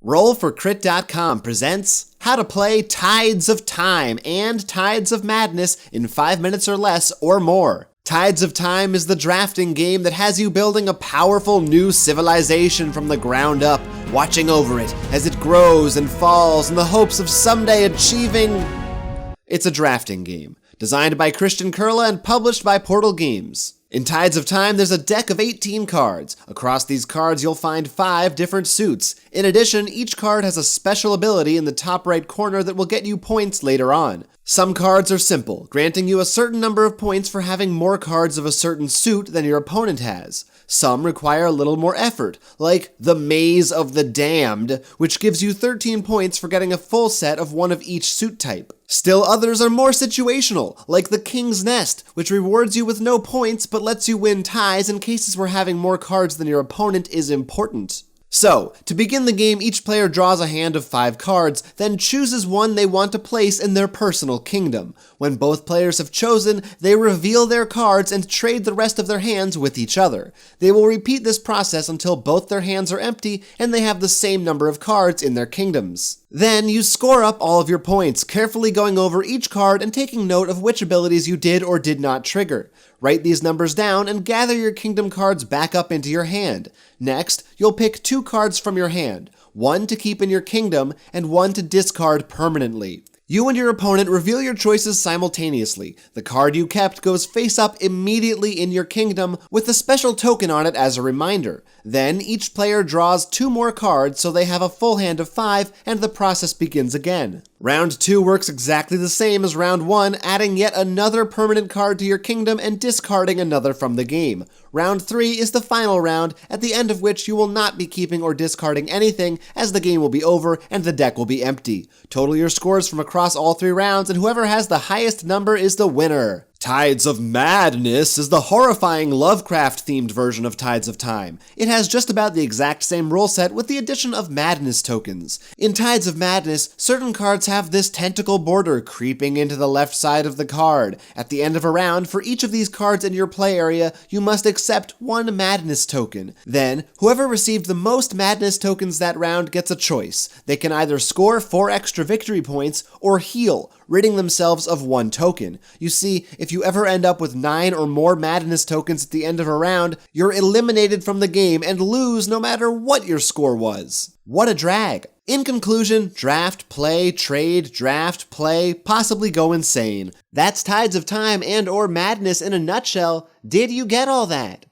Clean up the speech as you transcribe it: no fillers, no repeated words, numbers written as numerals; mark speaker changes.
Speaker 1: Roll4Crit.com presents how to play Tides of Time and Tides of Madness in 5 minutes or less or more. Tides of Time is the drafting game that has you building a powerful new civilization from the ground up, watching over it as it grows and falls in the hopes of someday achieving... It's a drafting game, designed by Christian Kurla and published by Portal Games. In Tides of Time, there's a deck of 18 cards. Across these cards, you'll find 5 different suits. In addition, each card has a special ability in the top right corner that will get you points later on. Some cards are simple, granting you a certain number of points for having more cards of a certain suit than your opponent has. Some require a little more effort, like the Maze of the Damned, which gives you 13 points for getting a full set of one of each suit type. Still others are more situational, like the King's Nest, which rewards you with no points but lets you win ties in cases where having more cards than your opponent is important. So, to begin the game, each player draws a hand of 5 cards, then chooses one they want to place in their personal kingdom. When both players have chosen, they reveal their cards and trade the rest of their hands with each other. They will repeat this process until both their hands are empty and they have the same number of cards in their kingdoms. Then you score up all of your points, carefully going over each card and taking note of which abilities you did or did not trigger. Write these numbers down and gather your kingdom cards back up into your hand. Next, you'll pick 2 cards from your hand, one to keep in your kingdom and one to discard permanently. You and your opponent reveal your choices simultaneously. The card you kept goes face up immediately in your kingdom with a special token on it as a reminder. Then each player draws 2 more cards so they have a full hand of 5 and the process begins again. Round 2 works exactly the same as round 1, adding yet another permanent card to your kingdom and discarding another from the game. Round 3 is the final round, at the end of which you will not be keeping or discarding anything, as the game will be over and the deck will be empty. Total your scores from across all 3 rounds, and whoever has the highest number is the winner. Tides of Madness is the horrifying Lovecraft-themed version of Tides of Time. It has just about the exact same rule set with the addition of madness tokens. In Tides of Madness, certain cards have this tentacle border creeping into the left side of the card. At the end of a round, for each of these cards in your play area, you must accept 1 madness token. Then, whoever received the most madness tokens that round gets a choice. They can either score 4 extra victory points or heal, ridding themselves of 1 token. You see, if you ever end up with 9 or more madness tokens at the end of a round, you're eliminated from the game and lose no matter what your score was. What a drag. In conclusion, draft, play, trade, draft, play, possibly go insane. That's Tides of Time and or Madness in a nutshell. Did you get all that?